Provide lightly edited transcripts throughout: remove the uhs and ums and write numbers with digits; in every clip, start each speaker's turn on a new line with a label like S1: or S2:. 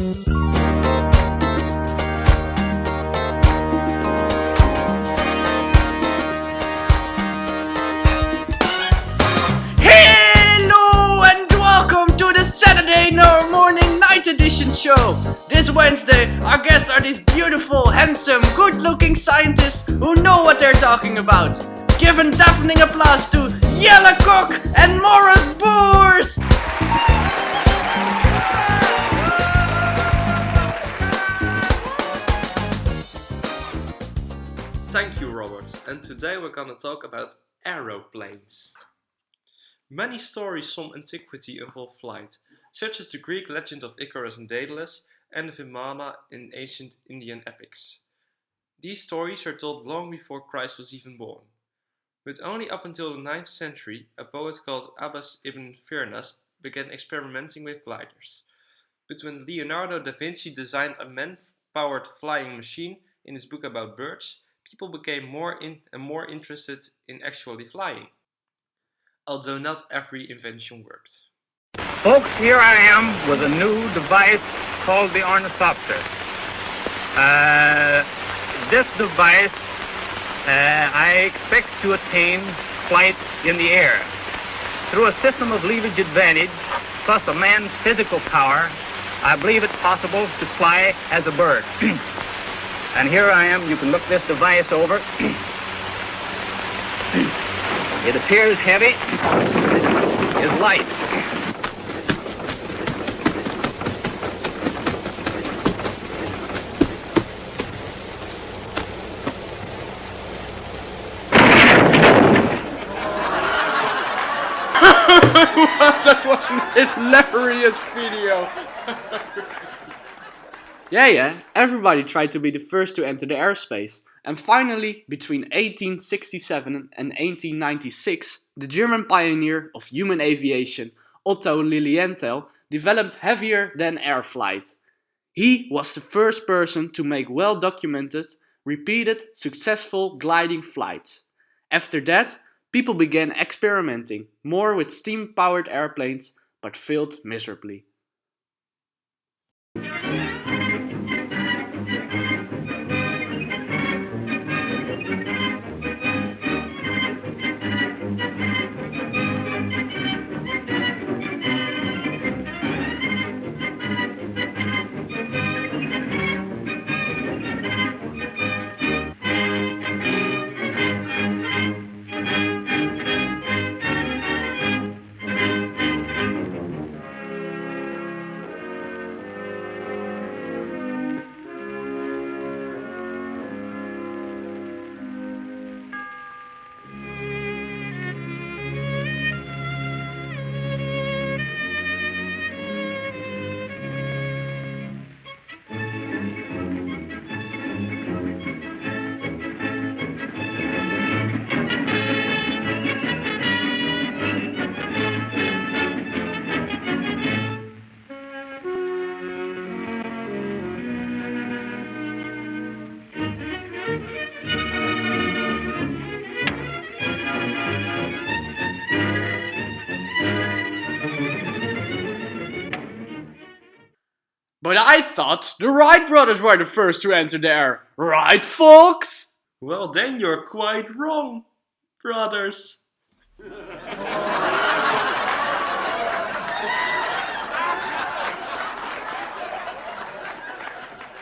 S1: Hello and welcome to the Saturday morning night edition show. This Wednesday, our guests are these beautiful, handsome, good-looking scientists who know what they're talking about. Give a deafening applause to Jelle Kok and Morris Jelle.
S2: Thank you, Robert, and today we're gonna talk about aeroplanes. Many stories from antiquity involve flight, such as the Greek legend of Icarus and Daedalus and the Vimana in ancient Indian epics. These stories are told long before Christ was even born. But only up until the 9th century, a poet called Abbas ibn Firnas began experimenting with gliders. But when Leonardo da Vinci designed a man-powered flying machine in his book about birds, people became more interested in actually flying. Although not every invention worked.
S3: Folks, here I am with a new device called the ornithopter. This device, I expect to attain flight in the air. Through a system of leverage advantage, plus a man's physical power, I believe it possible to fly as a bird. And here I am, you can look this device over. It appears heavy, is light.
S2: That was an hilarious video!
S1: Yeah, everybody tried to be the first to enter the airspace. And finally, between 1867 and 1896, the German pioneer of human aviation, Otto Lilienthal, developed heavier than air flight. He was the first person to make well-documented, repeated, successful gliding flights. After that, people began experimenting more with steam-powered airplanes, but failed miserably. But I thought the Wright brothers were the first to enter the air. Right, folks?
S2: Well, then you're quite wrong, brothers.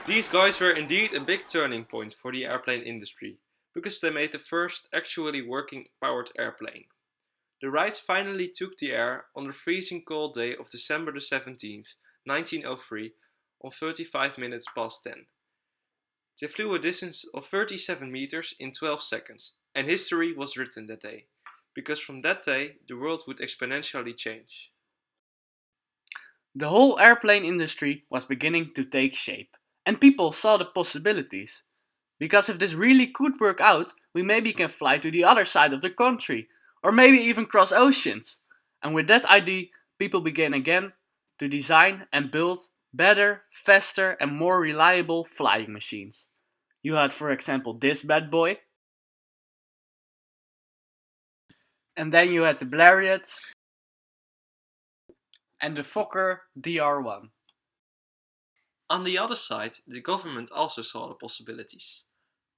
S2: These guys were indeed a big turning point for the airplane industry, because they made the first actually working powered airplane. The Wrights finally took the air on the freezing cold day of December the 17th, 1903, on 35 minutes past 10. They flew a distance of 37 meters in 12 seconds, and history was written that day, because from that day the world would exponentially change.
S1: The whole airplane industry was beginning to take shape, and people saw the possibilities. Because if this really could work out, we maybe can fly to the other side of the country, or maybe even cross oceans. And with that idea, people began again to design and build better, faster and more reliable flying machines. You had, for example, this bad boy. And then you had the Blériot and the Fokker DR1.
S2: On the other side, the government also saw the possibilities,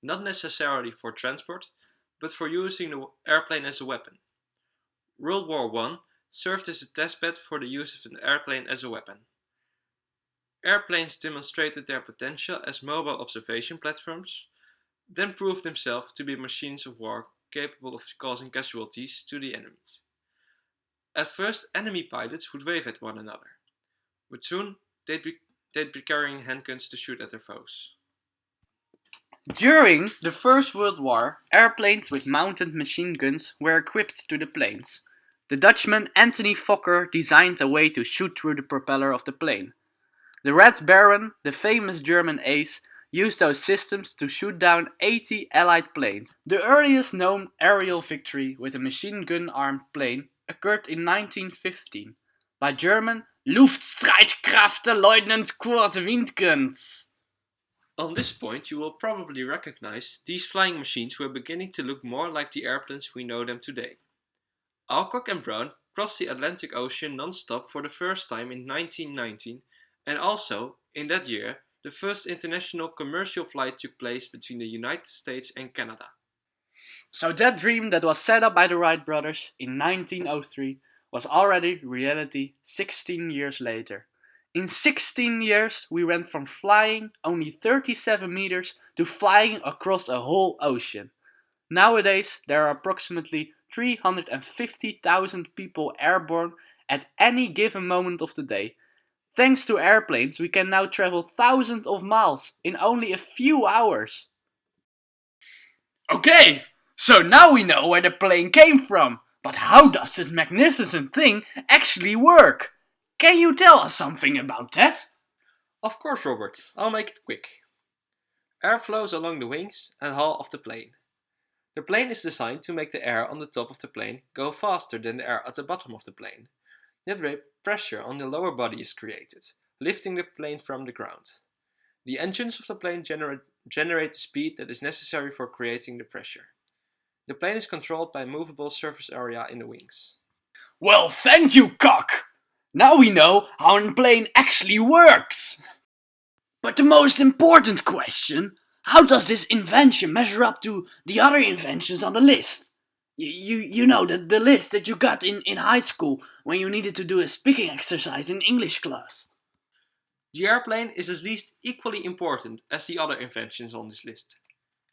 S2: not necessarily for transport, but for using the airplane as a weapon. World War I served as a testbed for the use of an airplane as a weapon. Airplanes demonstrated their potential as mobile observation platforms, then proved themselves to be machines of war capable of causing casualties to the enemies. At first, enemy pilots would wave at one another, but soon they'd be carrying handguns to shoot at their foes.
S1: During the First World War, airplanes with mounted machine guns were equipped to the planes. The Dutchman Anthony Fokker designed a way to shoot through the propeller of the plane. The Red Baron, the famous German ace, used those systems to shoot down 80 Allied planes. The earliest known aerial victory with a machine gun armed plane occurred in 1915 by German Luftstreitkräfte Leutnant Kurt Windgens.
S2: On this point, you will probably recognize these flying machines were beginning to look more like the airplanes we know them today. Alcock and Brown crossed the Atlantic Ocean non-stop for the first time in 1919, and also, in that year, the first international commercial flight took place between the United States and Canada.
S1: So that dream that was set up by the Wright brothers in 1903 was already reality 16 years later. In 16 years we went from flying only 37 meters to flying across a whole ocean. Nowadays there are approximately 350,000 people airborne at any given moment of the day. Thanks to airplanes we can now travel thousands of miles in only a few hours. Okay, so now we know where the plane came from, but how does this magnificent thing actually work? Can you tell us something about that?
S2: Of course, Robert, I'll make it quick. Air flows along the wings and hull of the plane. The plane is designed to make the air on the top of the plane go faster than the air at the bottom of the plane. That way, pressure on the lower body is created, lifting the plane from the ground. The engines of the plane generate the speed that is necessary for creating the pressure. The plane is controlled by a movable surface area in the wings.
S1: Well, thank you, Cock! Now we know how a plane actually works! But the most important question, how does this invention measure up to the other inventions on the list? You know, the list that you got in high school when you needed to do a speaking exercise in English class.
S2: The airplane is at least equally important as the other inventions on this list.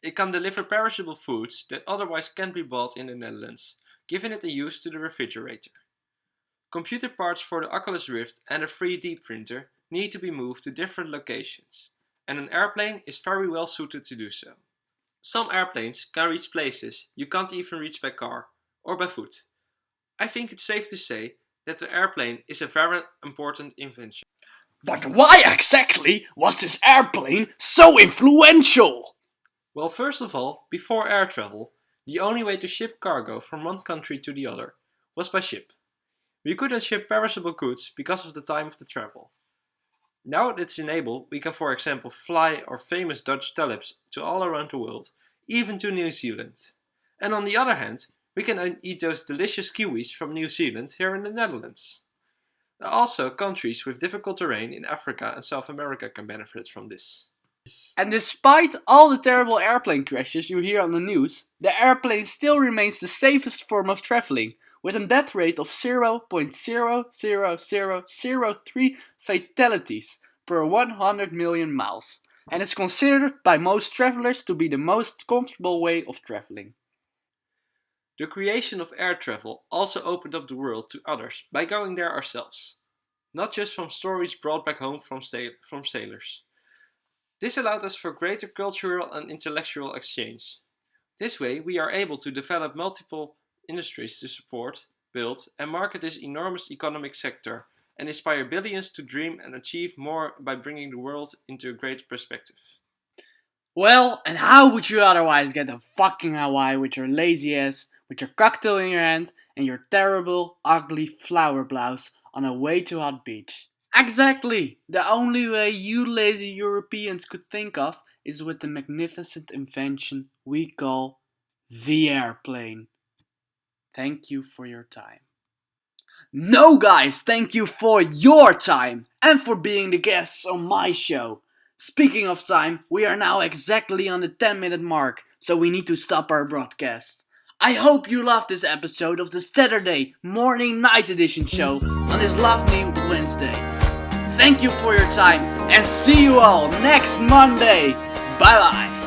S2: It can deliver perishable foods that otherwise can't be bought in the Netherlands, giving it a use to the refrigerator. Computer parts for the Oculus Rift and a 3D printer need to be moved to different locations, and an airplane is very well suited to do so. Some airplanes can reach places you can't even reach by car or by foot. I think it's safe to say that the airplane is a very important invention.
S1: But why exactly was this airplane so influential?
S2: Well, first of all, before air travel, the only way to ship cargo from one country to the other was by ship. We couldn't ship perishable goods because of the time of the travel. Now that it's enabled, we can for example fly our famous Dutch tulips to all around the world, even to New Zealand. And on the other hand, we can eat those delicious kiwis from New Zealand here in the Netherlands. Also, countries with difficult terrain in Africa and South America can benefit from this.
S1: And despite all the terrible airplane crashes you hear on the news, the airplane still remains the safest form of traveling, with a death rate of 0.00003 fatalities per 100 million miles, and is considered by most travelers to be the most comfortable way of traveling.
S2: The creation of air travel also opened up the world to others by going there ourselves, not just from stories brought back home from sailors. This allowed us for greater cultural and intellectual exchange. This way, we are able to develop multiple industries to support, build, and market this enormous economic sector, and inspire billions to dream and achieve more by bringing the world into a greater perspective.
S1: Well, and how would you otherwise get to fucking Hawaii with your lazy ass, with your cocktail in your hand, and your terrible, ugly flower blouse on a way too hot beach? Exactly! The only way you lazy Europeans could think of is with the magnificent invention we call the airplane. Thank you for your time. No guys, thank you for your time and for being the guests on my show. Speaking of time, we are now exactly on the 10-minute mark, so we need to stop our broadcast. I hope you loved this episode of the Saturday Morning Night Edition show on this lovely Wednesday. Thank you for your time and see you all next Monday. Bye bye.